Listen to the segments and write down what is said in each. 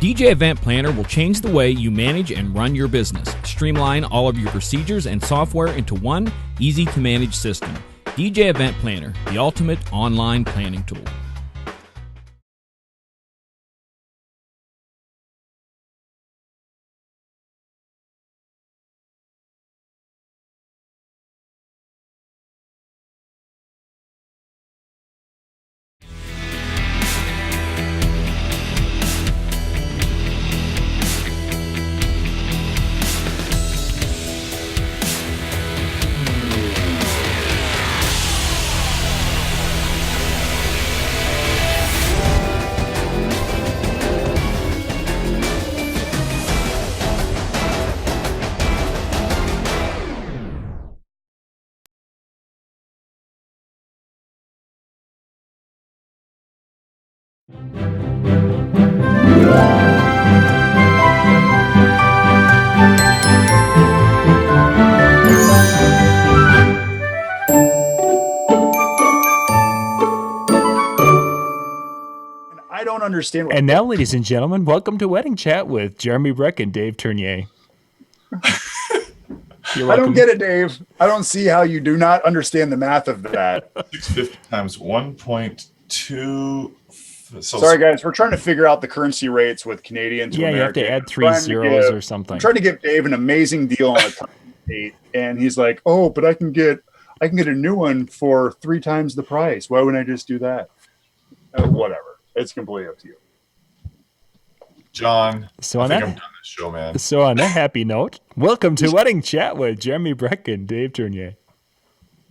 DJ Event Planner will change the way you manage and run your business. Streamline all of your procedures and software into one easy-to-manage system. DJ Event Planner, the ultimate online planning tool. I don't understand. And now, ladies and gentlemen, welcome to Wedding Chat with Jeremy Brech and Dave Ternier. I don't get it, Dave. I don't see how you do not understand the math of that. 650 times 1.2. Sorry, guys. We're trying to figure out the currency rates with Canadian to American. You have to add 3 zeros or something. I'm trying to give Dave an amazing deal on a date, and he's like, "Oh, but I can get a new one for 3 times the price. Why wouldn't I just do that?" Whatever. It's completely up to you. John, so I think I'm done this show, man. So on that happy note, welcome to Wedding Chat with Jeremy Brech and Dave Ternier.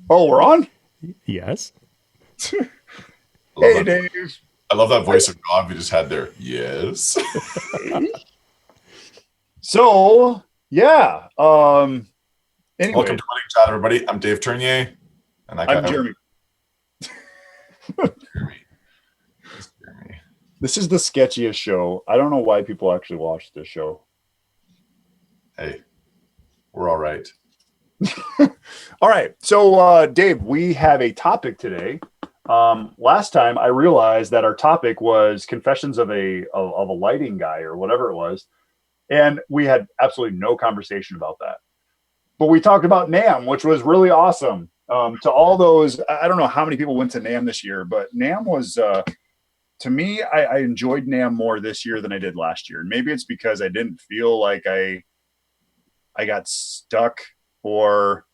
Oh, we're on? Yes. Hey, Dave. I love that voice of God we just had there. Yes. So, yeah. Anyway. Welcome to Wedding Chat, everybody. I'm Dave Ternier. And I'm Jeremy. Jeremy. This is the sketchiest show. I don't know why people actually watch this show. Hey, we're all right. All right. So, Dave, we have a topic today. Last time I realized that our topic was confessions of a lighting guy or whatever it was. And we had absolutely no conversation about that. But we talked about NAMM, which was really awesome. To all those, I don't know how many people went to NAMM this year, but NAMM was... to me, I enjoyed NAMM more this year than I did last year. And maybe it's because I didn't feel like I got stuck, or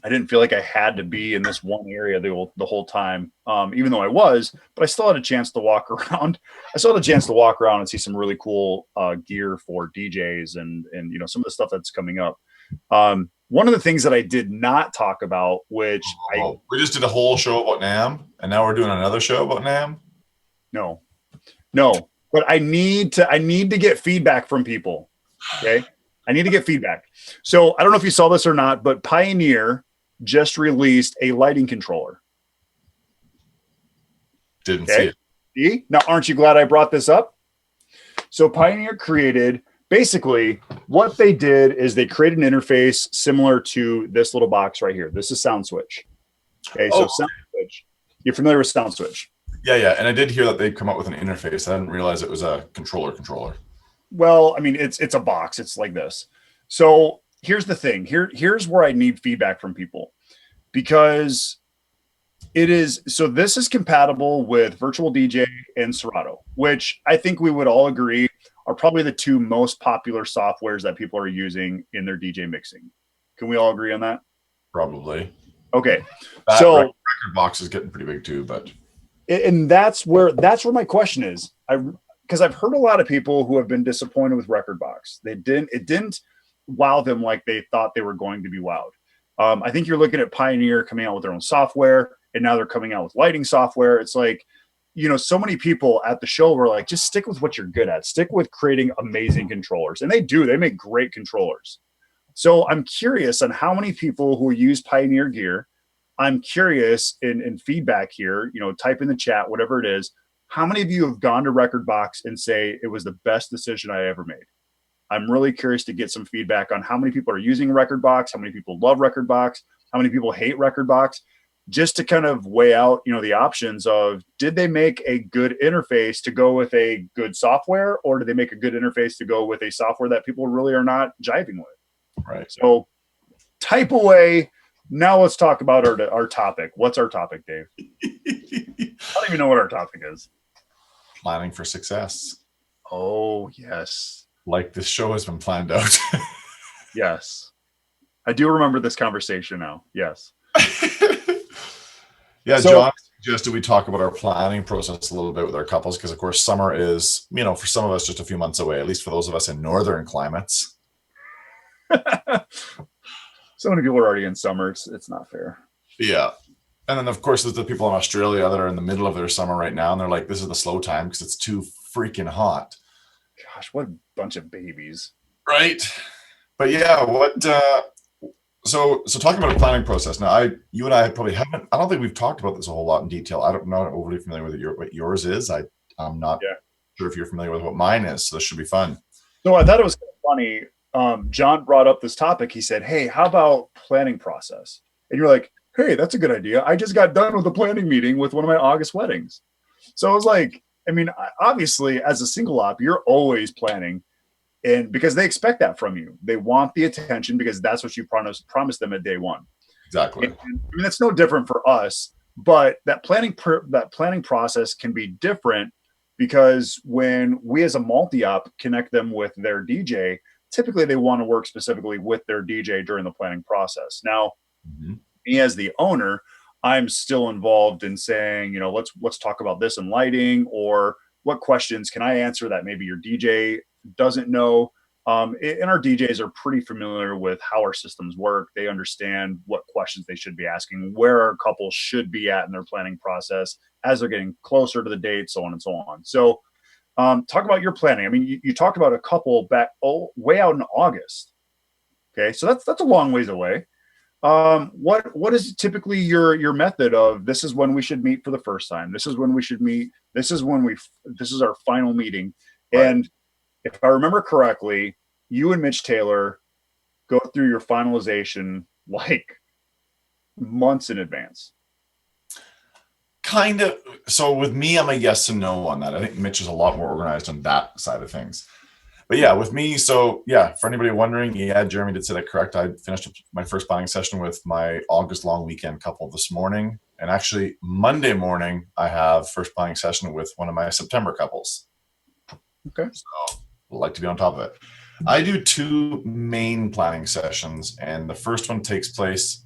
I didn't feel like I had to be in this one area the whole time, even though I was. But I still had a chance to walk around. I still had a chance to walk around and see some really cool gear for DJs and some of the stuff that's coming up. One of the things that I did not talk about, which we just did a whole show about NAMM, and now we're doing another show about NAMM. No, but I need to get feedback from people. Okay. I need to get feedback. So I don't know if you saw this or not, but Pioneer just released a lighting controller. Didn't see it. See? Now, aren't you glad I brought this up? So Pioneer created, basically what they did is they created an interface similar to this little box right here. This is Sound Switch. Okay. So Sound Switch, you're familiar with Sound Switch? Yeah. And I did hear that they'd come up with an interface. I didn't realize it was a controller. Well, I mean, it's a box. It's like this. So here's the thing. Here's where I need feedback from people, because this is compatible with Virtual DJ and Serato, which I think we would all agree are probably the 2 most popular softwares that people are using in their DJ mixing. Can we all agree on that? Probably. Okay. So record box is getting pretty big too, but. And that's where my question is. Because I've heard a lot of people who have been disappointed with Rekordbox. It didn't wow them like they thought they were going to be wowed. I think you're looking at Pioneer coming out with their own software, and now they're coming out with lighting software. It's like, so many people at the show were like, just stick with what you're good at. Stick with creating amazing controllers. And they do. They make great controllers. So I'm curious on how many people who use Pioneer gear. I'm curious in feedback here, type in the chat, whatever it is. How many of you have gone to Rekordbox and say it was the best decision I ever made? I'm really curious to get some feedback on how many people are using Rekordbox, how many people love Rekordbox, how many people hate Rekordbox. just to kind of weigh out, the options of, did they make a good interface to go with a good software, or did they make a good interface to go with a software that people really are not jiving with? Right. So type away. Now let's talk about our topic. What's our topic, Dave? I don't even know what our topic is. Planning for success. Oh, yes. Like this show has been planned out. Yes. I do remember this conversation now. Yes. Yeah, So- John suggested we talk about our planning process a little bit with our couples, because of course summer is, for some of us just a few months away, at least for those of us in northern climates. So many people are already in summer. It's not fair. Yeah. And then of course there's the people in Australia that are in the middle of their summer right now, and they're like, this is the slow time because it's too freaking hot. Gosh, what a bunch of babies. Right. But yeah, so talking about a planning process. Now, you and I probably haven't. I don't think we've talked about this a whole lot in detail. I'm not overly familiar with what yours is. I'm not sure if you're familiar with what mine is. So this should be fun. No, I thought it was kind of funny. John brought up this topic. He said, "Hey, how about planning process?" And you're like, "Hey, that's a good idea. I just got done with a planning meeting with one of my August weddings." So I was like, obviously, as a single op, you're always planning. And because they expect that from you, they want the attention because that's what you promised them at day one. Exactly. And, that's no different for us, but that planning process can be different because when we as a multi-op connect them with their DJ, typically they want to work specifically with their DJ during the planning process. Now, me as the owner, I'm still involved in saying, let's talk about this in lighting, or what questions can I answer that maybe your DJ doesn't know. And our DJs are pretty familiar with how our systems work. They understand what questions they should be asking, where our couples should be at in their planning process as they're getting closer to the date, so on and so on. So talk about your planning. You talked about a couple back way out in August. Okay, so that's a long ways away. What is typically your method of, this is when we should meet for the first time, this is when we should meet, this is our final meeting? Right. And if I remember correctly, you and Mitch Taylor go through your finalization like months in advance. Kind of. So with me, I'm a yes and no on that. I think Mitch is a lot more organized on that side of things. But yeah, with me, so yeah, for anybody wondering, yeah, Jeremy did say that correct. I finished my first planning session with my August long weekend couple this morning. And actually Monday morning, I have first planning session with one of my September couples. Okay. So I'd like to be on top of it. I do 2 main planning sessions, and the first one takes place,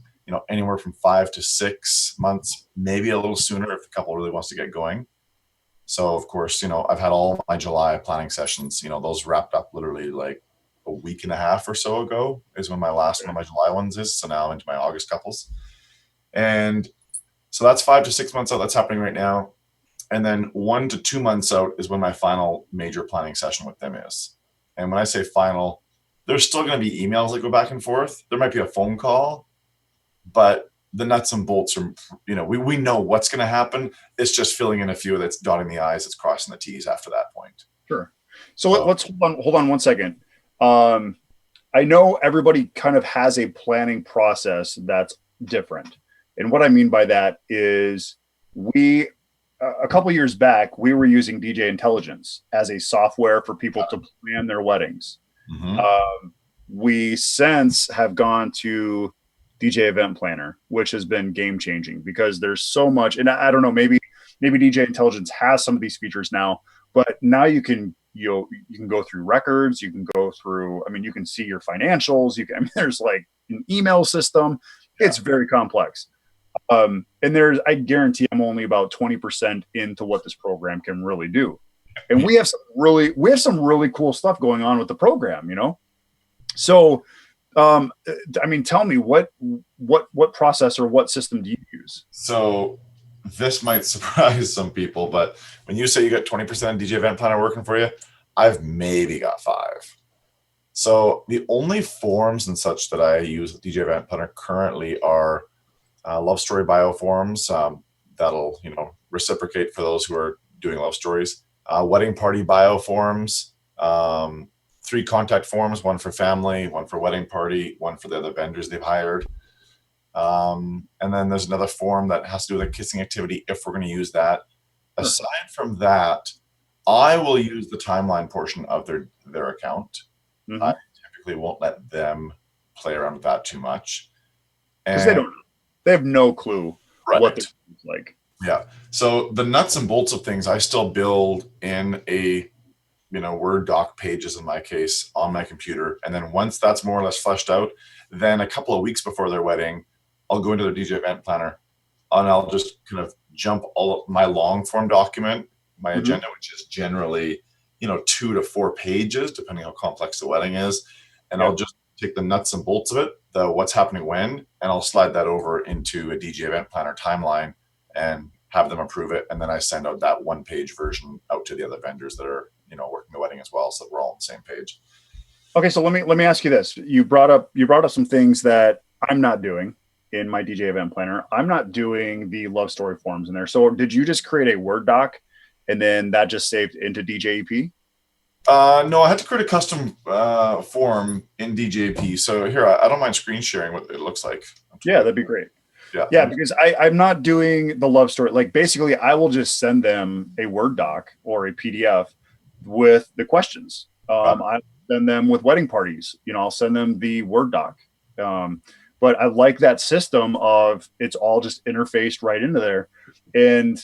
anywhere from 5 to 6 months, maybe a little sooner if the couple really wants to get going. So of course, I've had all my July planning sessions, those wrapped up literally like a week and a half or so ago is when my last one of my July ones is. So now into my August couples. And so that's 5 to 6 months out. That's happening right now. And then 1 to 2 months out is when my final major planning session with them is. And when I say final, there's still going to be emails that go back and forth. There might be a phone call, but the nuts and bolts are, we know what's going to happen. It's just filling in a few that's dotting the I's, it's crossing the T's after that point. Sure. So let's hold on 1 second. I know everybody kind of has a planning process that's different. And what I mean by that is a couple years back, we were using DJ Intelligence as a software for people to plan their weddings. Mm-hmm. We since have gone to DJ Event Planner, which has been game changing because there's so much. And I don't know, maybe DJ Intelligence has some of these features now, but now you can go through records, you can go through. You can see your financials. There's like an email system. Yeah. It's very complex. And I guarantee I'm only about 20% into what this program can really do. And we have some really cool stuff going on with the program, So, tell me what process or what system do you use? So this might surprise some people, but when you say you got 20% DJ Event Planner working for you, I've maybe got 5. So the only forms and such that I use with DJ Event Planner currently are love story bio forms that'll reciprocate for those who are doing love stories, wedding party bio forms, 3 contact forms, one for family, one for wedding party, one for the other vendors they've hired, And then there's another form that has to do with a kissing activity if we're going to use that. Aside from that, I will use the timeline portion of their account. I typically won't let them play around with that too much. Because they have no clue what they're like. Yeah. So the nuts and bolts of things I still build in a Word doc pages in my case on my computer. And then once that's more or less fleshed out, then a couple of weeks before their wedding, I'll go into their DJ event planner and I'll just kind of jump all of my long form document, my agenda, which is generally, 2 to 4 pages, depending how complex the wedding is. And I'll just take the nuts and bolts of it, the what's happening when, and I'll slide that over into a DJ event planner timeline and have them approve it. And then I send out that 1-page version out to the other vendors that are, working the wedding as well. So that we're all on the same page. Okay. So let me ask you this. You brought up some things that I'm not doing in my DJ event planner. I'm not doing the love story forms in there. So did you just create a Word doc and then that just saved into DJEP? No, I had to create a custom form in DJP. So here, I don't mind screen sharing what it looks like. Yeah, that'd be great. Yeah, because I'm not doing the love story. Like basically, I will just send them a Word doc or a PDF with the questions. I send them with wedding parties. I'll send them the Word doc. But I like that system of it's all just interfaced right into there. And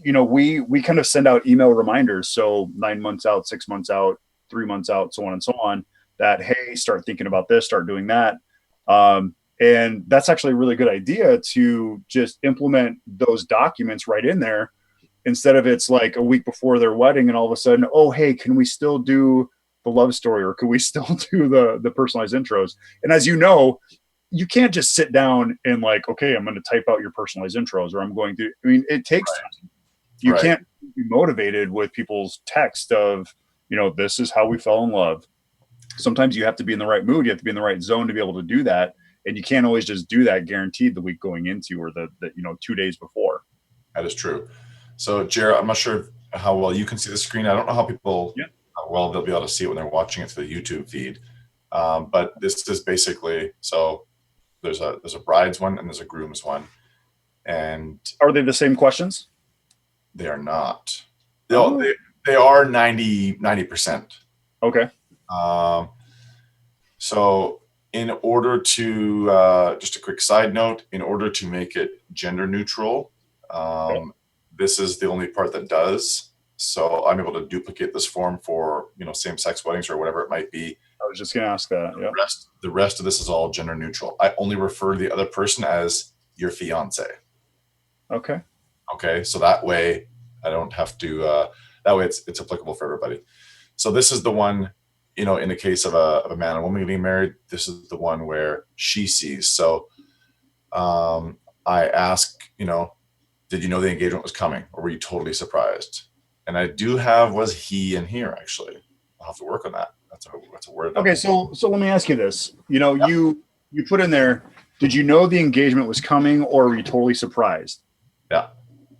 we kind of send out email reminders. So 9 months out, 6 months out, 3 months out, so on and so on, that, hey, start thinking about this, start doing that. And that's actually a really good idea to just implement those documents right in there instead of it's like a week before their wedding and all of a sudden, oh, hey, can we still do the love story or can we still do the personalized intros? And as you know, you can't just sit down and like, okay, I'm going to type out your personalized intros or I'm going to, it takes time. You can't be motivated with people's text of, this is how we fell in love. Sometimes you have to be in the right mood. You have to be in the right zone to be able to do that. And you can't always just do that guaranteed the week going into or the 2 days before. That is true. So Jared, I'm not sure how well you can see the screen. I don't know how people, how well they'll be able to see it when they're watching it through the YouTube feed. But this is basically, so there's a bride's one and there's a groom's one. And are they the same questions? They are not. They are 90%. Okay. So in order to, just a quick side note, in order to make it gender neutral, this is the only part that does. So I'm able to duplicate this form for, same-sex weddings or whatever it might be. I was just going to ask that. Yeah. The rest of this is all gender neutral. I only refer to the other person as your fiance. Okay. Okay. So that way I don't have to, that way it's applicable for everybody. So this is the one, in the case of a man and woman getting married, this is the one where she sees. So I ask, did you know the engagement was coming or were you totally surprised? And I do have, was he in here actually? I'll have to work on that. That's a word. Okay. So let me ask you this, you put in there, did you know the engagement was coming or were you totally surprised? Yeah.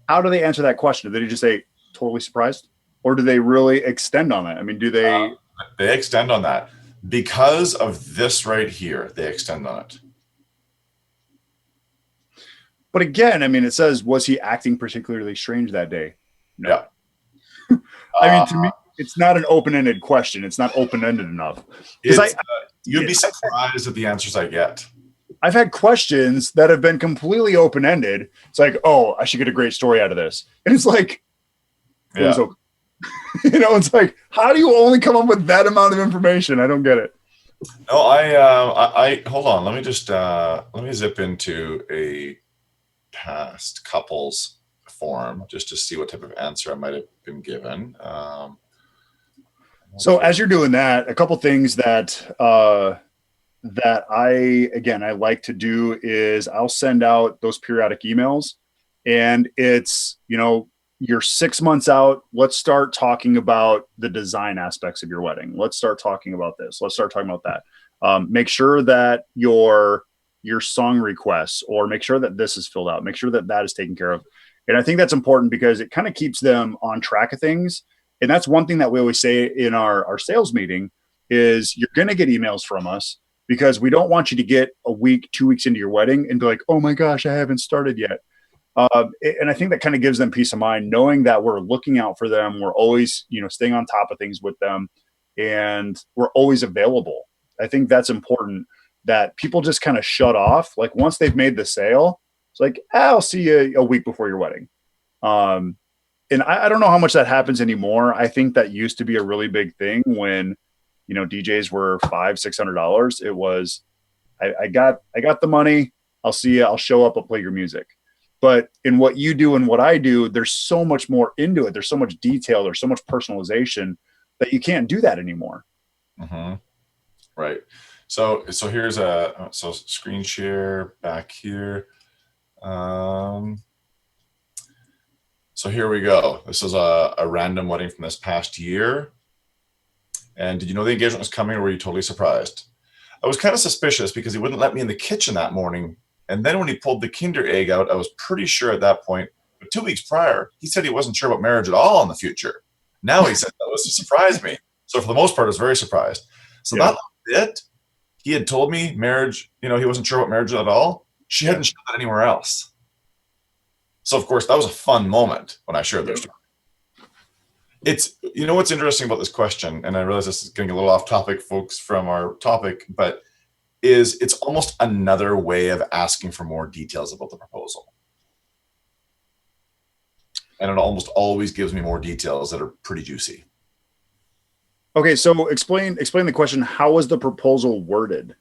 How do they answer that question? Did they just say totally surprised or do they really extend on that? I mean, do they? They extend on that because of this right here. They extend on it. But again, I mean, it says, was he acting particularly strange that day? No. Yeah. I mean, to me, it's not an open-ended question. It's not open-ended enough. You'd be surprised at the answers I get. I've had questions that have been completely open-ended. It's like, oh, I should get a great story out of this. And it's like, it's like, how do you only come up with that amount of information? I don't get it. No, I hold on. Let me just, let me zip into a past couples form just to see what type of answer I might have been given. So as you're doing that, a couple things that I like to do is I'll send out those periodic emails and it's, you're 6 months out. Let's start talking about the design aspects of your wedding. Let's start talking about this. Let's start talking about that. Make sure that your song requests or make sure that this is filled out. Make sure that that is taken care of. And I think that's important because it kind of keeps them on track of things. And that's one thing that we always say in our sales meeting is you're going to get emails from us. because we don't want you to get a week, 2 weeks into your wedding and be like, oh my gosh, I haven't started yet. And I think that kind of gives them peace of mind, knowing that we're looking out for them. We're always, staying on top of things with them, and we're always available. I think that's important, that people just kind of shut off. Like once they've made the sale, it's like, I'll see you a week before your wedding. And I don't know how much that happens anymore. I think that used to be a really big thing when, DJs were $500-$600. It was, I got the money. I'll see you. I'll show up. I'll play your music. But in what you do and what I do, there's so much more into it. There's so much detail. There's so much personalization that you can't do that anymore. Mm-hmm. Right. So here's so screen share back here. So here we go. This is a random wedding from this past year. And did you know the engagement was coming, or were you totally surprised? I was kind of suspicious because he wouldn't let me in the kitchen that morning. And then when he pulled the Kinder egg out, I was pretty sure at that point. But 2 weeks prior, he said he wasn't sure about marriage at all in the future. Now he said that was to surprise me. So for the most part, I was very surprised. So that bit, he had told me marriage, he wasn't sure about marriage at all. She hadn't shared that anywhere else. So of course, that was a fun moment when I shared their story. It's, what's interesting about this question, and I realize this is getting a little off topic, folks, from our topic, but it's almost another way of asking for more details about the proposal. And it almost always gives me more details that are pretty juicy. Okay, so explain the question. How was the proposal worded?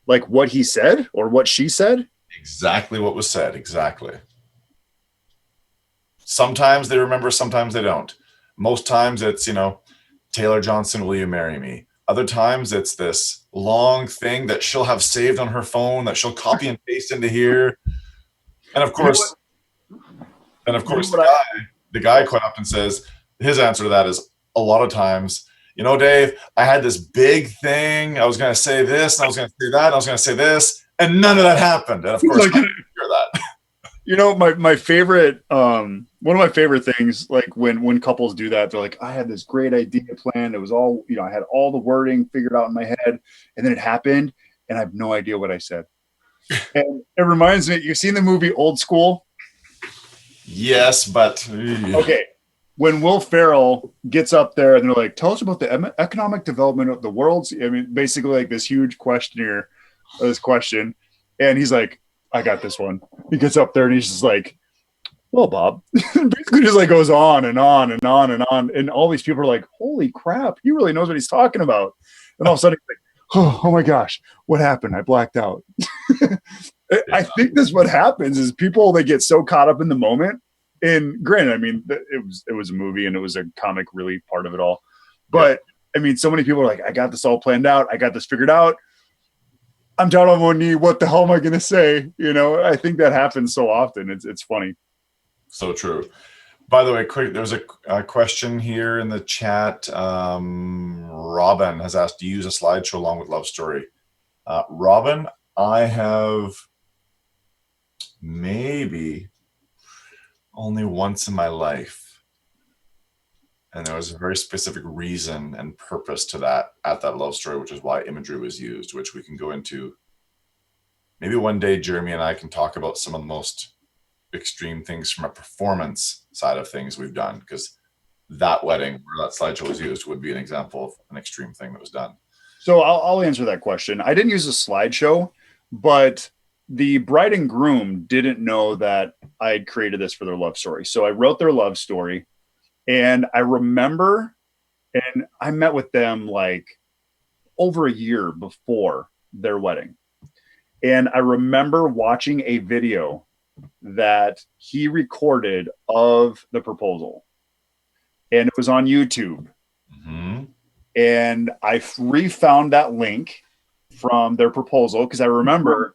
Like what he said or what she said? Exactly what was said, exactly. Sometimes they remember, sometimes they don't. Most times it's, Taylor Johnson, will you marry me? Other times it's this long thing that she'll have saved on her phone that she'll copy and paste into here. And of course, the guy quite often says, his answer to that is a lot of times, Dave, I had this big thing. I was going to say this, and I was going to say that, and I was going to say this, and none of that happened. And of course, I hear that. My favorite, one of my favorite things, like when couples do that, they're like, I had this great idea planned. It was all, I had all the wording figured out in my head, and then it happened, and I have no idea what I said. And it reminds me, you've seen the movie Old School? Yes, but okay. When Will Ferrell gets up there and they're like, tell us about the economic development of the world. Basically like this huge questionnaire, this question. And he's like, I got this one. He gets up there and he's just like, well, Bob, basically just like goes on and on and on and on. And all these people are like, holy crap, he really knows what he's talking about. And all of a sudden he's like, oh my gosh, what happened? I blacked out. I think that's what happens is people, they get so caught up in the moment. And granted, it was a movie and it was a comic really part of it all. But so many people are like, I got this all planned out. I got this figured out. I'm down on one knee. What the hell am I going to say? I think that happens so often. It's funny. So true. By the way, quick, there's a question here in the chat. Robin has asked, do you use a slideshow along with Love Story? Robin, I have maybe only once in my life. And there was a very specific reason and purpose to that at that Love Story, which is why imagery was used, which we can go into. Maybe one day, Jeremy and I can talk about some of the most extreme things from a performance side of things we've done, because that wedding where that slideshow was used would be an example of an extreme thing that was done. So I'll answer that question. I didn't use a slideshow, but the bride and groom didn't know that I had created this for their love story. So I wrote their love story, and I remember, and I met with them like over a year before their wedding. And I remember watching a video that he recorded of the proposal, and it was on YouTube. Mm-hmm. And I refound that link from their proposal because I remember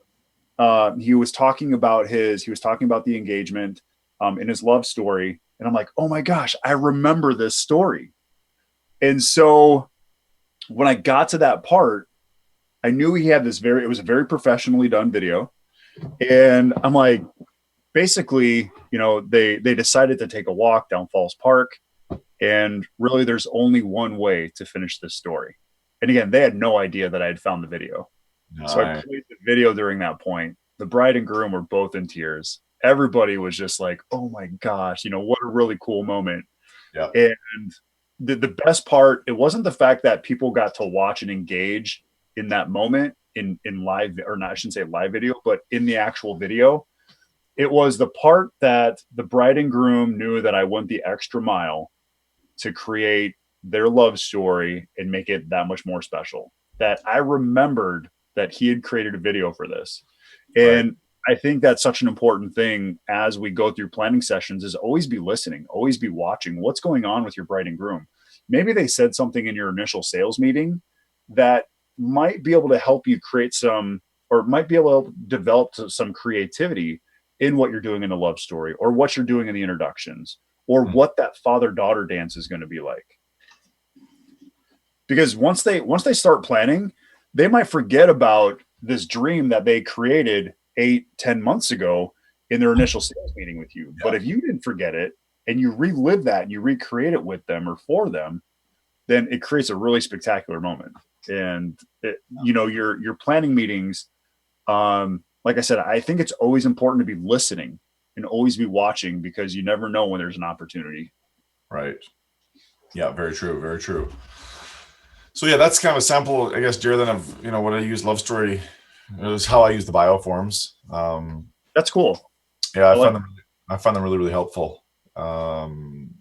he was talking about the engagement in his love story. And I'm like, oh my gosh, I remember this story. And so when I got to that part, I knew he had it was a very professionally done video. And I'm like, basically, they decided to take a walk down Falls Park. And really, there's only one way to finish this story. And again, they had no idea that I had found the video. So I played the video during that point. The bride and groom were both in tears. Everybody was just like, oh my gosh, what a really cool moment. Yeah. And the best part, it wasn't the fact that people got to watch and engage in that moment in live, or not, I shouldn't say live video, but in the actual video. It was the part that the bride and groom knew that I went the extra mile to create their love story and make it that much more special. That I remembered that he had created a video for this. And I think that's such an important thing as we go through planning sessions, is always be listening, always be watching what's going on with your bride and groom. Maybe they said something in your initial sales meeting that might be able to help you create some, or might be able to develop some creativity in what you're doing in the love story, or what you're doing in the introductions, or what that father-daughter dance is going to be like. Because once they start planning, they might forget about this dream that they created 8-10 months ago in their initial sales meeting with you. Yeah. But if you didn't forget it and you relive that and you recreate it with them or for them, then it creates a really spectacular moment. And your planning meetings, like I said, I think it's always important to be listening and always be watching, because you never know when there's an opportunity. Right. Yeah, very true. Very true. So yeah, that's kind of a sample, I guess, Jared, then of, what I use love story. It was how I use the bio forms. That's cool. Yeah, I found them really, really helpful. And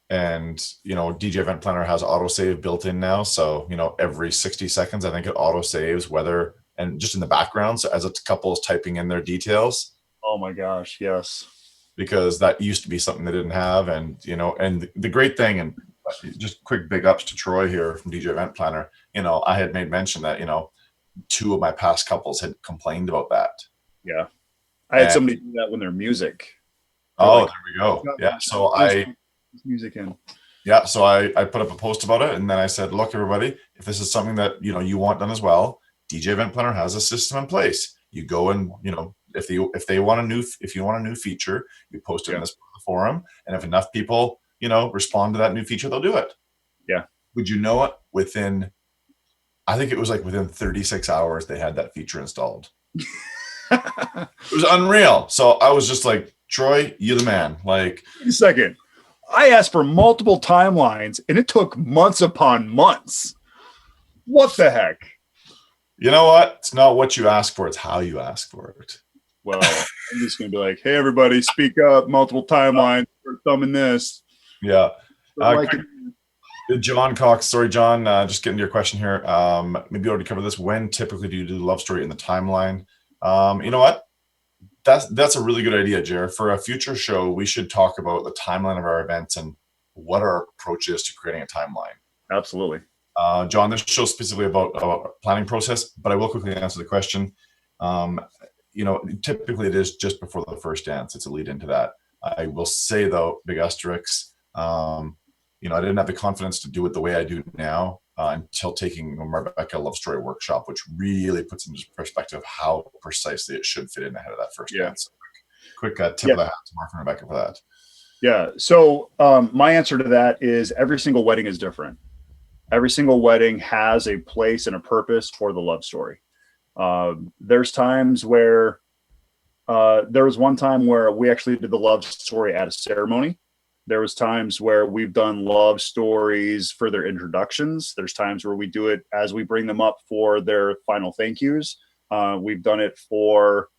DJ Event Planner has autosave built in now. So, every 60 seconds, I think it auto saves whether, and just in the background, so as a couple is typing in their details. Oh my gosh, yes. Because that used to be something they didn't have. And, and the great thing, and just quick big ups to Troy here from DJ Event Planner, I had made mention that, 2 of my past couples had complained about that. Yeah. I had somebody do that when their music. Oh, there we go. Yeah. So music in. Yeah. So I put up a post about it, and then I said, look, everybody, if this is something that, you want done as well, DJ Event Planner has a system in place. You go and, if you want a new feature, you post it in this forum. And if enough people, respond to that new feature, they'll do it. Yeah. Would you know it? I think it was within 36 hours, they had that feature installed. It was unreal. So I was just like, Troy, you're the man. Wait a second. I asked for multiple timelines and it took months upon months. What the heck? You know what? It's not what you ask for. It's how you ask for it. Well, I'm just going to be like, hey, everybody, speak up. Multiple timelines. We're thumbing this. Yeah. John Cox. Sorry, John. Just getting to your question here. Maybe you already covered this. When typically do you do the love story in the timeline? You know what? That's a really good idea, Jared. For a future show, we should talk about the timeline of our events and what our approach is to creating a timeline. Absolutely. John, this show is specifically about planning process, but I will quickly answer the question. Typically it is just before the first dance. It's a lead into that. I will say though, big asterisk, I didn't have the confidence to do it the way I do now until taking my Rebecca Love Story workshop, which really puts into perspective how precisely it should fit in ahead of that first dance. Quick tip of the hat to Mark and Rebecca for that. Yeah. So my answer to that is every single wedding is different. Every single wedding has a place and a purpose for the love story. There's times where there was one time where we actually did the love story at a ceremony. There was times where we've done love stories for their introductions. There's times where we do it as we bring them up for their final thank yous. We've done it for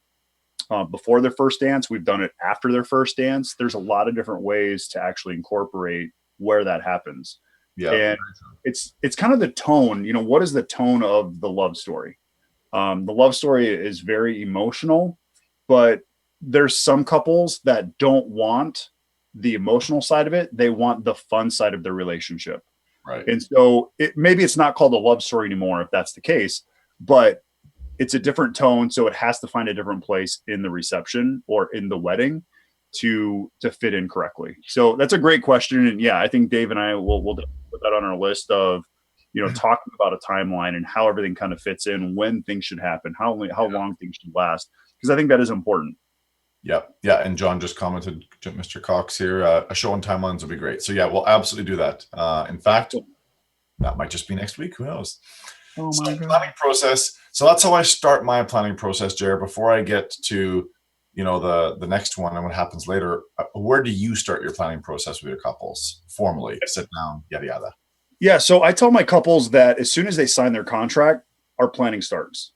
before their first dance. We've done it after their first dance. There's a lot of different ways to actually incorporate where that happens. Yeah. And it's kind of the tone, what is the tone of the love story? The love story is very emotional, but there's some couples that don't want the emotional side of it. They want the fun side of their relationship. Right. And so maybe it's not called a love story anymore if that's the case, but it's a different tone. So it has to find a different place in the reception or in the wedding to fit in correctly. So that's a great question. And yeah, I think Dave and I will put that on our list of, talking about a timeline and how everything kind of fits in, when things should happen, how long things should last. Because I think that is important. Yeah. Yeah. And John just commented, Mr. Cox here, a show on timelines would be great. So yeah, we'll absolutely do that. In fact, that might just be next week. Who knows? Oh my God. Planning process. So that's how I start my planning process, Jared. Before I get to, the next one and what happens later, where do you start your planning process with your couples? Formally, sit down, yada, yada. Yeah. So I tell my couples that as soon as they sign their contract, our planning starts.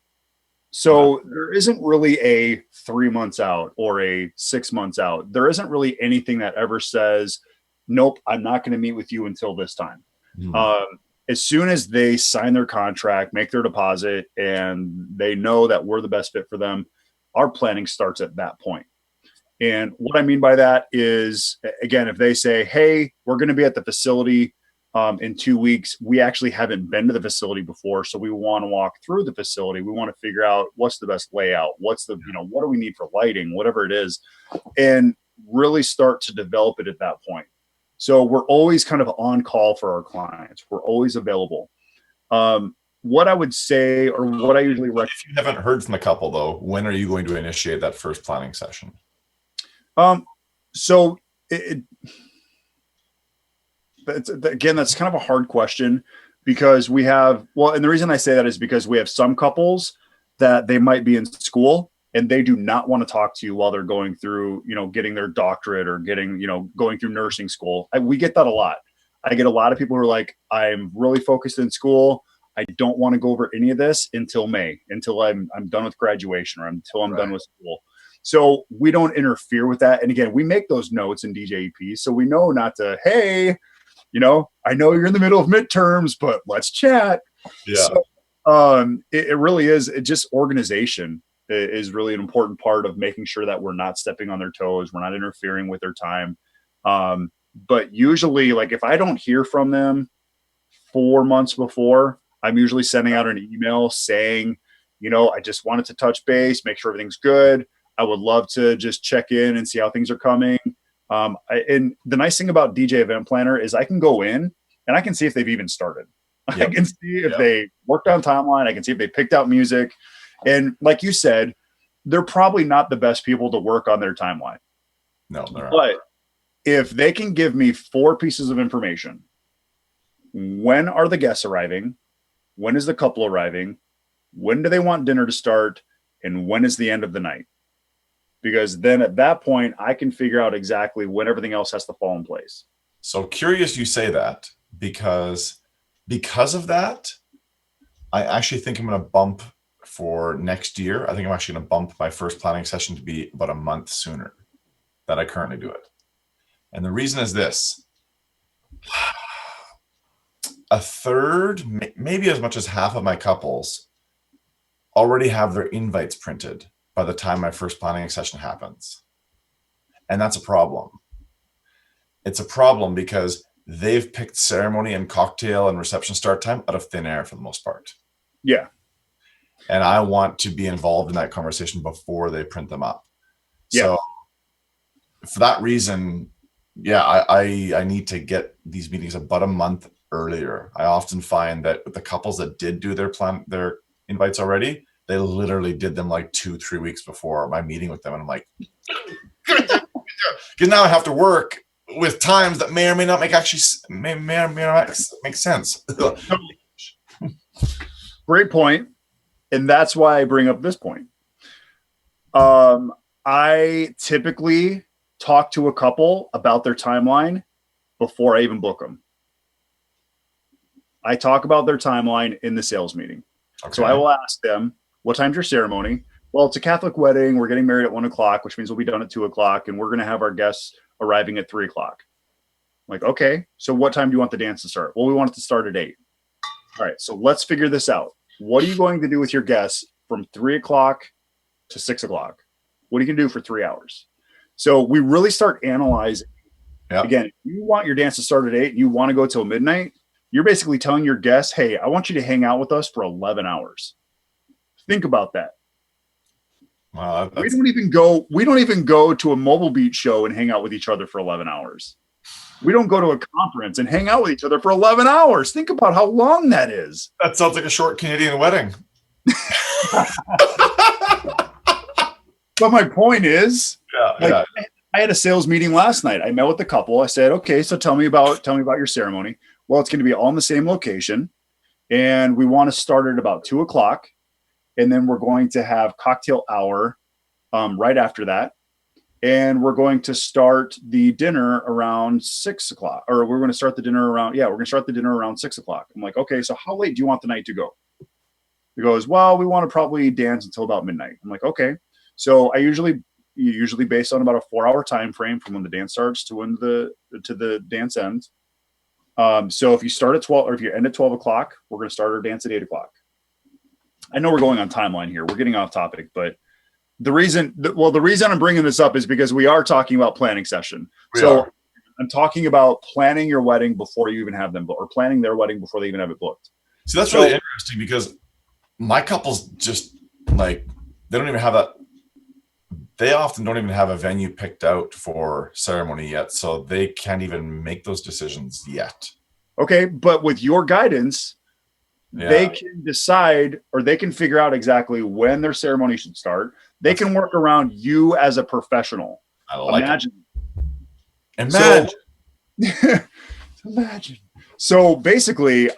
So there isn't really a 3 months out or a 6 months out. There isn't really anything that ever says, nope, I'm not going to meet with you until this time. As soon as they sign their contract, make their deposit, and they know that we're the best fit for them, our planning starts at that point. And what I mean by that is, again, if they say, hey, we're going to be at the facility in 2 weeks, we actually haven't been to the facility before. So we want to walk through the facility. We want to figure out what's the best layout, what do we need for lighting, whatever it is, and really start to develop it at that point. So we're always kind of on call for our clients. We're always available. What I would say, or what I usually recommend. If you haven't heard from the couple, though, when are you going to initiate that first planning session? So again, that's kind of a hard question because we have, and the reason I say that is because we have some couples that they might be in school and they do not want to talk to you while they're going through, getting their doctorate or going through nursing school. We get that a lot. I get a lot of people who are like, I'm really focused in school. I don't want to go over any of this until May, until I'm done with graduation or until I'm done with school. So we don't interfere with that. And again, we make those notes in DJEP. So we know not to, hey, I know you're in the middle of midterms, but let's chat. Yeah. So, it really is just organization is really an important part of making sure that we're not stepping on their toes. We're not interfering with their time. But usually, like if I don't hear from them 4 months before, I'm usually sending out an email saying, I just wanted to touch base, make sure everything's good. I would love to just check in and see how things are coming. And the nice thing about DJ Event Planner is I can go in and I can see if they've even started. Yep. I can see if they worked on timeline. I can see if they picked out music. And like you said, they're probably not the best people to work on their timeline. No, they're not. But if they can give me 4 pieces of information, when are the guests arriving? When is the couple arriving? When do they want dinner to start? And when is the end of the night? Because then at that point, I can figure out exactly when everything else has to fall in place. So curious you say that because of that, I actually think I'm going to bump for next year. I think I'm actually going to bump my first planning session to be about a month sooner than I currently do it. And the reason is this. A third, maybe as much as half of my couples already have their invites printed by the time my first planning session happens. And that's a problem. It's a problem because they've picked ceremony and cocktail and reception start time out of thin air for the most part. Yeah. And I want to be involved in that conversation before they print them up. Yeah. So for that reason, I need to get these meetings about a month earlier. I often find that with the couples that did do their invites already, they literally did them like 2-3 weeks before my meeting with them. And I'm like, because now I have to work with times that may or may not make sense. Great point. And that's why I bring up this point. I typically talk to a couple about their timeline before I even book them. I talk about their timeline in the sales meeting. Okay. So I will ask them, what time's your ceremony? Well, it's a Catholic wedding. We're getting married at 1:00, which means we'll be done at 2:00, and we're going to have our guests arriving at 3:00. I'm like, okay, so what time do you want the dance to start? Well, we want it to start at 8:00. All right, so let's figure this out. What are you going to do with your guests from 3:00 to 6:00? What are you going to do for 3 hours? So we really start analyzing. Yep. Again, if you want your dance to start at 8:00 and you want to go till midnight, you're basically telling your guests, hey, I want you to hang out with us for 11 hours. Think about that. Wow, we don't even go to a Mobile Beat show and hang out with each other for 11 hours. We don't go to a conference and hang out with each other for 11 hours. Think about how long that is. That sounds like a short Canadian wedding. But my point is, I had a sales meeting last night. I met with the couple. I said, okay, so tell me about your ceremony. Well, it's going to be all in the same location. And we want to start at about 2:00. And then we're going to have cocktail hour right after that. And we're going to start the dinner around 6 o'clock, or we're going to start the dinner around, we're going to start the dinner around 6 o'clock. I'm like, okay, so how late do you want the night to go? He goes, well, we want to probably dance until about midnight. I'm like, okay. So I usually based on about a 4-hour time frame from when the dance starts to when the dance ends. So if you start at 12 or if you end at 12 o'clock, we're going to start our dance at 8 o'clock. I know we're going on timeline here. We're getting off topic, but the reason I'm bringing this up is because we are talking about planning session. I'm talking about planning your wedding before you even have them booked, or planning their wedding before they even have it booked. See, that's really interesting because my couples just like, they don't even have that. They often don't even have a venue picked out for ceremony yet. So they can't even make those decisions yet. Okay. But with your guidance, they can decide, or they can figure out exactly when their ceremony should start. They can work around you as a professional. I like Imagine. Imagine. So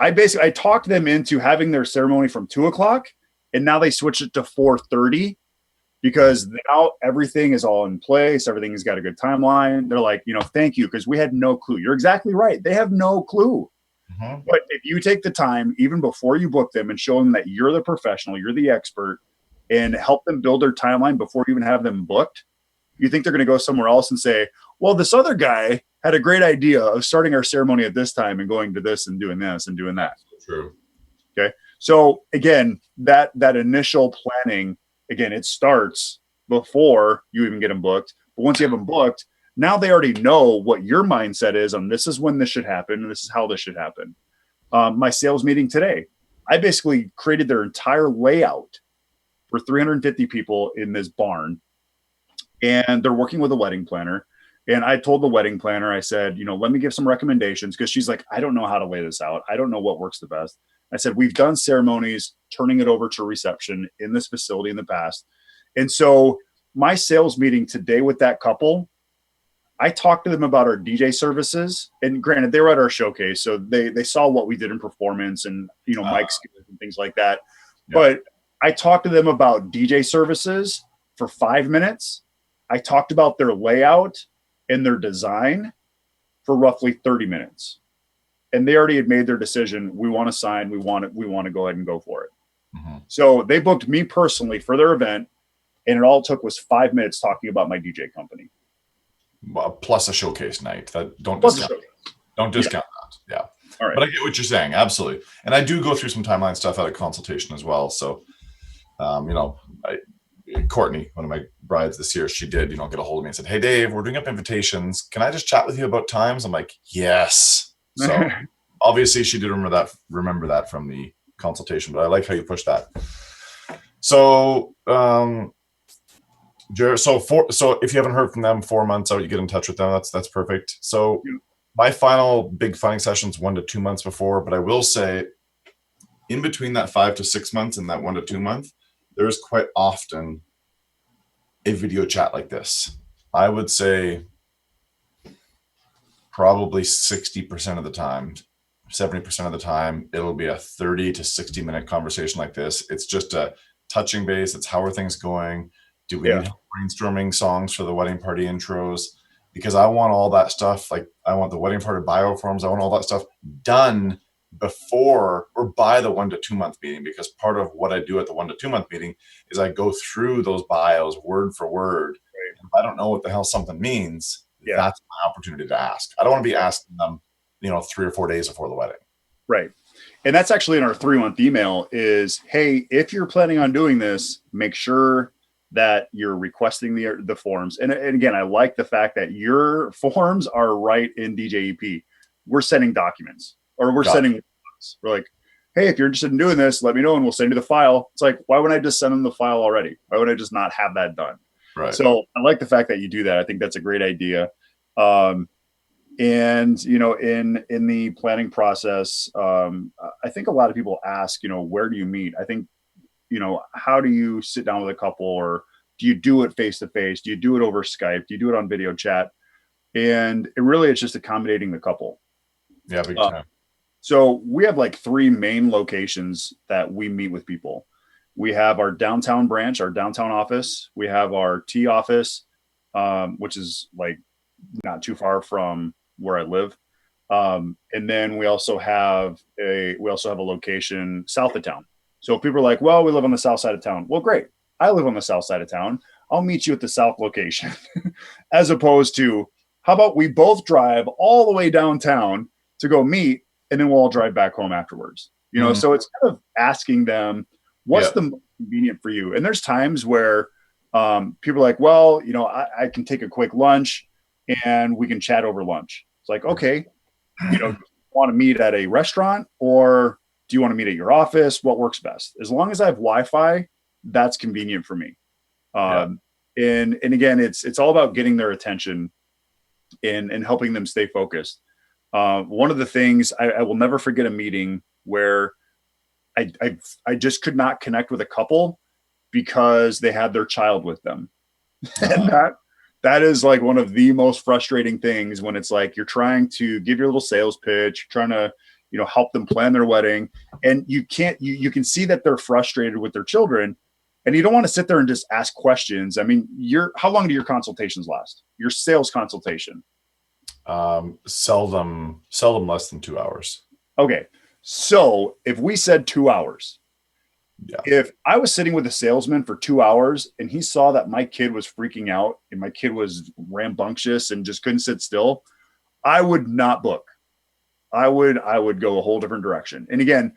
I talked them into having their ceremony from 2 o'clock, and now they switched it to 4:30 because now everything is all in place. Everything's got a good timeline. They're like, thank you, because we had no clue. You're exactly right. They have no clue. Mm-hmm. But if you take the time, even before you book them, and show them that you're the professional, you're the expert, and help them build their timeline before you even have them booked, you think they're going to go somewhere else and say, well, this other guy had a great idea of starting our ceremony at this time and going to this and doing this and doing that. True. Okay. So again, that initial planning, again, it starts before you even get them booked. But once you have them booked, now they already know what your mindset is on this is when this should happen and this is how this should happen. My sales meeting today, I basically created their entire layout for 350 people in this barn. And they're working with a wedding planner. And I told the wedding planner, I said, let me give some recommendations, because she's like, I don't know how to lay this out. I don't know what works the best. I said, we've done ceremonies, turning it over to reception in this facility in the past. And so my sales meeting today with that couple, I talked to them about our DJ services. And granted, they were at our showcase, so they saw what we did in performance and, mic skills and things like that. Yeah. But I talked to them about DJ services for 5 minutes. I talked about their layout and their design for roughly 30 minutes. And they already had made their decision. We want to sign. We want to go ahead and go for it. Mm-hmm. So they booked me personally for their event. And it all took was 5 minutes talking about my DJ company. Well, plus a showcase night. Don't discount that. Yeah. All right. But I get what you're saying. Absolutely. And I do go through some timeline stuff at a consultation as well. So, Courtney, one of my brides this year, she did, get a hold of me and said, hey, Dave, we're doing up invitations. Can I just chat with you about times? I'm like, yes. So obviously she did remember that from the consultation, but I like how you pushed that. So, so if you haven't heard from them 4 months out, you get in touch with them. That's perfect. So my final big funding session is 1 to 2 months before, but I will say in between that 5 to 6 months and that 1 to 2 month, there's quite often a video chat like this. I would say probably 60% of the time, 70% of the time, it'll be a 30 to 60 minute conversation like this. It's just a touching base. It's how are things going? Do we need help brainstorming songs for the wedding party intros? Because I want all that stuff. Like I want the wedding party bio forms. I want all that stuff done before or by the 1 to 2 month meeting, because part of what I do at the 1 to 2 month meeting is I go through those bios word for word. Right. If I don't know what the hell something means, that's my opportunity to ask. I don't want to be asking them, 3 or 4 days before the wedding. Right. And that's actually in our 3-month email is, hey, if you're planning on doing this, make sure that you're requesting the forms. And again, I like the fact that your forms are right in DJEP. We're sending documents. Or we're sending, we're like, hey, if you're interested in doing this, let me know and we'll send you the file. It's like, why wouldn't I just send them the file already? Why would I just not have that done? Right. So I like the fact that you do that. I think that's a great idea. And, in the planning process, I think a lot of people ask, where do you meet? I think, how do you sit down with a couple, or do you do it face to face? Do you do it over Skype? Do you do it on video chat? And it's just accommodating the couple. Yeah, big time. So we have like 3 main locations that we meet with people. We have our downtown branch, our downtown office. We have our T office, which is like not too far from where I live. And then we also have a location south of town. So if people are like, well, we live on the south side of town. Well, great. I live on the south side of town. I'll meet you at the south location. As opposed to, how about we both drive all the way downtown to go meet, and then we'll all drive back home afterwards. So it's kind of asking them, what's the most convenient for you? And there's times where people are like, well, I can take a quick lunch and we can chat over lunch. It's like, okay, do you want to meet at a restaurant, or do you want to meet at your office? What works best? As long as I have Wi-Fi, that's convenient for me. And again, it's all about getting their attention and helping them stay focused. One of the things I will never forget, a meeting where I just could not connect with a couple because they had their child with them. And that is like one of the most frustrating things, when it's like you're trying to give your little sales pitch, trying to, help them plan their wedding, and you can see that they're frustrated with their children, and you don't want to sit there and just ask questions. I mean, how long do your consultations last? Your sales consultation? Seldom less than 2 hours. Okay. So if we said 2 hours, if I was sitting with a salesman for 2 hours and he saw that my kid was freaking out and my kid was rambunctious and just couldn't sit still, I would not book. I would go a whole different direction. And again,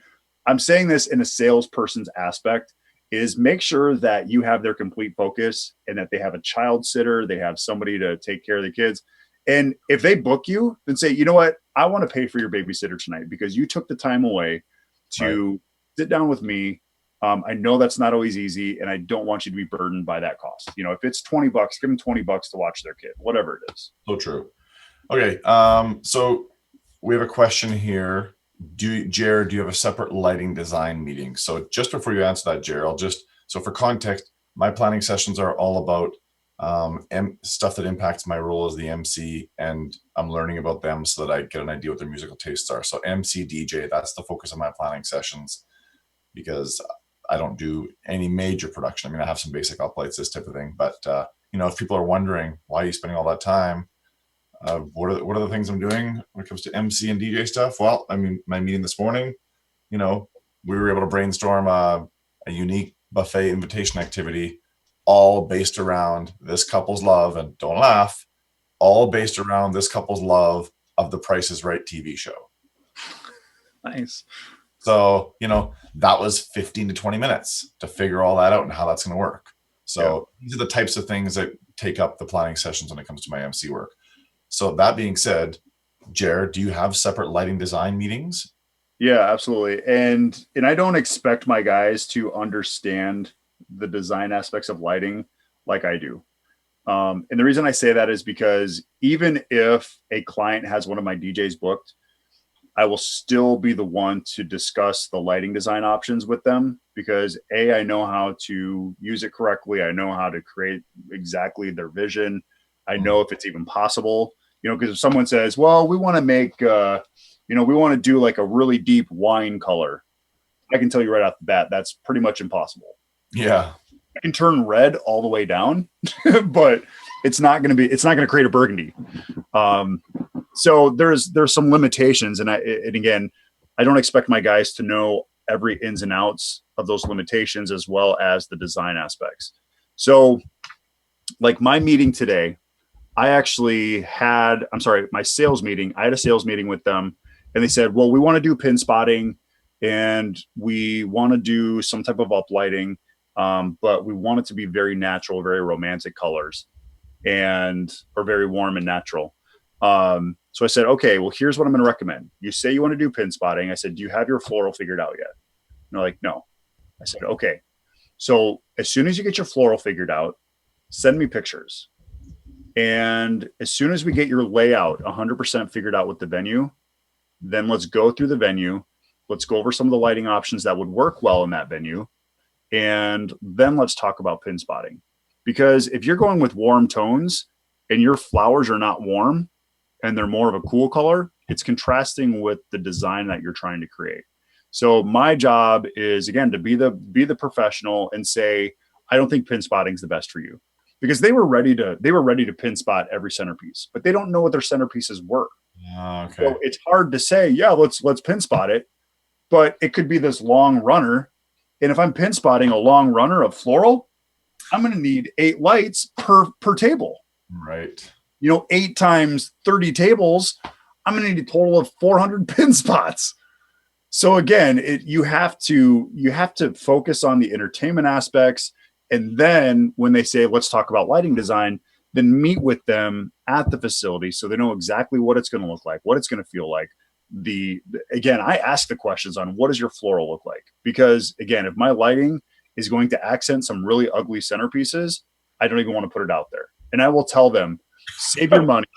I'm saying this in a salesperson's aspect, is make sure that you have their complete focus and that they have a child sitter, they have somebody to take care of the kids. And if they book you, then say, you know what, I want to pay for your babysitter tonight because you took the time away to sit down with me. I know that's not always easy, and I don't want you to be burdened by that cost. If it's $20, give them $20 to watch their kid, whatever it is. So true. Okay. So we have a question here. Jared, do you have a separate lighting design meeting? So just before you answer that, Jared, so for context, my planning sessions are all about stuff that impacts my role as the MC, and I'm learning about them so that I get an idea what their musical tastes are. So MC, DJ, that's the focus of my planning sessions, because I don't do any major production. I mean, I have some basic uplights, this type of thing, but if people are wondering why are you spending all that time, what are the things I'm doing when it comes to MC and DJ stuff? Well, I mean, my meeting this morning, we were able to brainstorm a unique buffet invitation activity, all based around this couple's love, and don't laugh, all based around this couple's love of the Price is Right TV show. Nice. So, that was 15 to 20 minutes to figure all that out and how that's going to work. So these are the types of things that take up the planning sessions when it comes to my MC work. So that being said, Jared, do you have separate lighting design meetings? Yeah, absolutely. And I don't expect my guys to understand the design aspects of lighting like I do. And the reason I say that is because even if a client has one of my DJs booked, I will still be the one to discuss the lighting design options with them, because I know how to use it correctly. I know how to create exactly their vision. I know if it's even possible, because if someone says, well, we want to make, we want to do like a really deep wine color, I can tell you right off the bat, that's pretty much impossible. Yeah. I can turn red all the way down, but it's not going to create a burgundy. So there's some limitations. And again, I don't expect my guys to know every ins and outs of those limitations as well as the design aspects. So like my meeting today, my sales meeting, I had a sales meeting with them, and they said, well, we want to do pin spotting and we want to do some type of uplighting. But we want it to be very natural, very romantic colors, or very warm and natural. So I said, okay, well, here's what I'm going to recommend. You say you want to do pin spotting. I said, do you have your floral figured out yet? And they're like, no. I said, okay. So as soon as you get your floral figured out, send me pictures. And as soon as we get your layout 100% figured out with the venue, then let's go through the venue. Let's go over some of the lighting options that would work well in that venue. And then let's talk about pin spotting. Because if you're going with warm tones and your flowers are not warm and they're more of a cool color, it's contrasting with the design that you're trying to create. So my job is, again, to be the professional and say, I don't think pin spotting is the best for you, because they were ready to pin spot every centerpiece, but they don't know what their centerpieces were. Okay. So it's hard to say, yeah, let's pin spot it, but it could be this long runner. And if I'm pin spotting a long runner of floral, I'm going to need 8 lights per table. Right. 8 times 30 tables, I'm going to need a total of 400 pin spots. So again, you have to focus on the entertainment aspects. And then when they say, let's talk about lighting design, then meet with them at the facility so they know exactly what it's going to look like, what it's going to feel like. Again, I ask the questions on what does your floral look like? Because again, if my lighting is going to accent some really ugly centerpieces, I don't even want to put it out there. And I will tell them, save your money.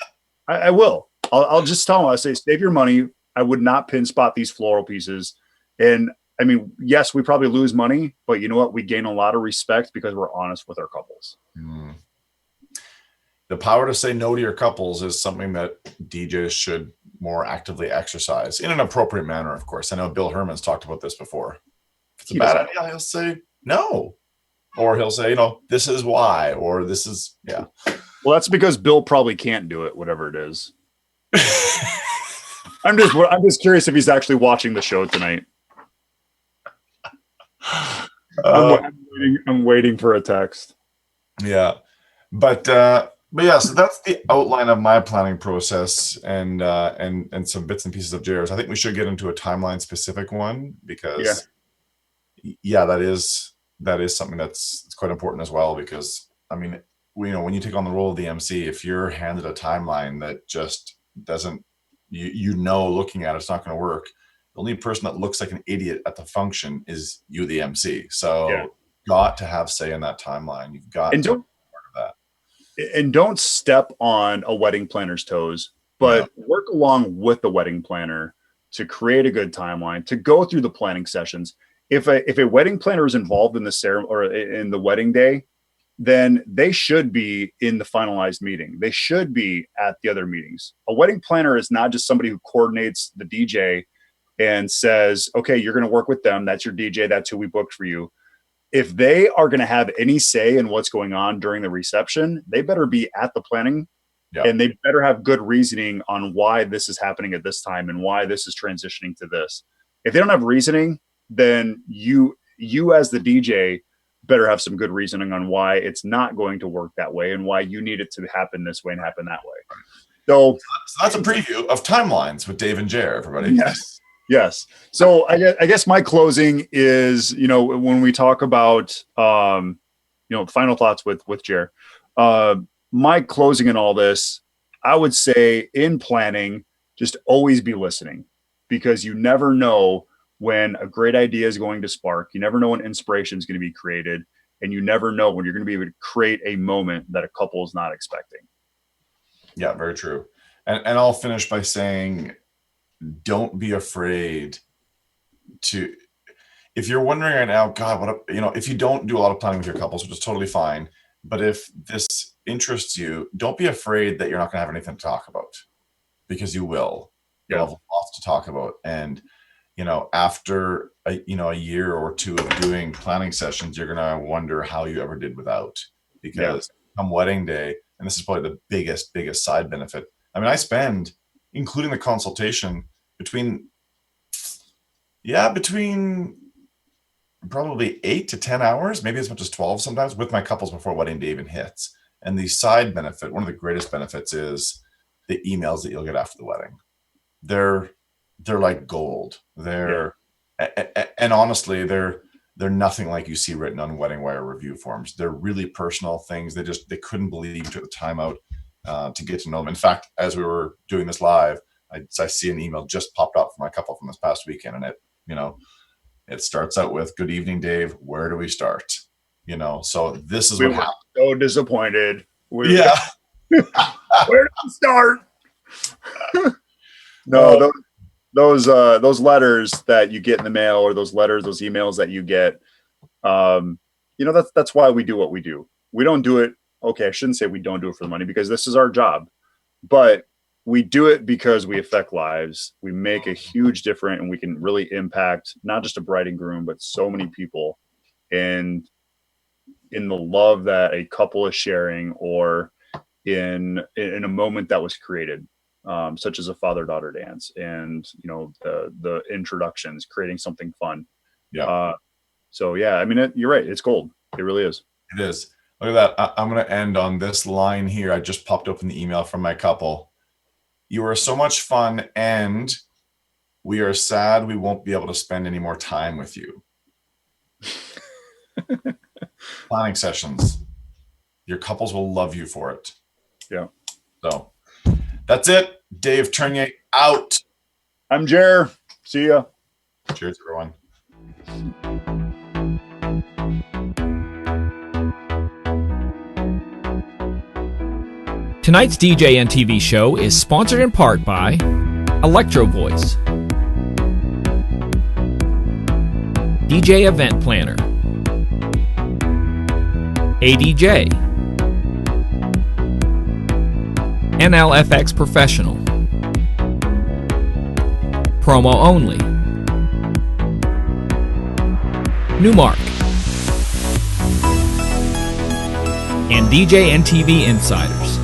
I will. I'll just tell them, I'll say, save your money. I would not pin spot these floral pieces. And I mean, yes, we probably lose money, but you know what? We gain a lot of respect because we're honest with our couples. Mm. The power to say no to your couples is something that DJs should more actively exercise in an appropriate manner, of course. I know Bill Herman's talked about this before. If it's a bad idea, he'll say no. Or he'll say, this is why, or this is, yeah. Well, that's because Bill probably can't do it, whatever it is. I'm just curious if he's actually watching the show tonight. I'm waiting for a text. Yeah, but yeah, so that's the outline of my planning process and some bits and pieces of JR's. I think we should get into a timeline specific one because that is something that's quite important as well, because I mean, when you take on the role of the MC, if you're handed a timeline that just doesn't, looking at it's not going to work, the only person that looks like an idiot at the function is you, the MC. So got to have say in that timeline. You've got to be part of that. And don't step on a wedding planner's toes, but work along with the wedding planner to create a good timeline, to go through the planning sessions. If a wedding planner is involved in the ceremony or in the wedding day, then they should be in the finalized meeting. They should be at the other meetings. A wedding planner is not just somebody who coordinates the DJ and says, okay, you're going to work with them. That's your DJ. That's who we booked for you. If they are going to have any say in what's going on during the reception, they better be at the planning and they better have good reasoning on why this is happening at this time and why this is transitioning to this. If they don't have reasoning, then you as the DJ better have some good reasoning on why it's not going to work that way and why you need it to happen this way and happen that way. So that's a preview of timelines with Dave and Jer, everybody. Yes. So I guess my closing is, when we talk about, final thoughts with Jer, my closing in all this, I would say in planning, just always be listening, because you never know when a great idea is going to spark. You never know when inspiration is going to be created, and you never know when you're going to be able to create a moment that a couple is not expecting. Yeah, very true. And I'll finish by saying, don't be afraid to, if you're wondering right now, God, if you don't do a lot of planning with your couples, which is totally fine, but if this interests you, don't be afraid that you're not going to have anything to talk about, because you will. You'll have lots to talk about. And after a year or two of doing planning sessions, you're going to wonder how you ever did without, because come wedding day, and this is probably the biggest side benefit. I mean, I spend, including the consultation, between probably 8 to 10 hours, maybe as much as 12 sometimes, with my couples before wedding day even hits. And the side benefit, one of the greatest benefits, is the emails that you'll get after the wedding. They're like gold. And honestly, they're nothing like you see written on wedding wire review forms. They're really personal things. They couldn't believe you took the time out to get to know them. In fact, as we were doing this live, I see an email just popped up from my couple from this past weekend, and it starts out with, "Good evening, Dave. Where do we start?" So this is what happened. So disappointed. Where do we start? No, those letters that you get in the mail, or those emails that you get, that's why we do what we do. We don't do it. Okay, I shouldn't say we don't do it for the money, because this is our job. But we do it because we affect lives. We make a huge difference, and we can really impact not just a bride and groom, but so many people. And in the love that a couple is sharing, or in a moment that was created, such as a father-daughter dance, and the introductions, creating something fun. Yeah. So yeah, I mean, you're right. It's gold. It really is. It is. Look at that. I'm going to end on this line here. I just popped open the email from my couple. You are so much fun, and we are sad we won't be able to spend any more time with you. Planning sessions. Your couples will love you for it. Yeah. So that's it. Dave Ternier out. I'm Jer. See ya. Cheers, everyone. Tonight's DJNTV show is sponsored in part by Electro Voice, DJ Event Planner, ADJ, NLFX Professional, Promo Only, Newmark, and DJNTV Insiders.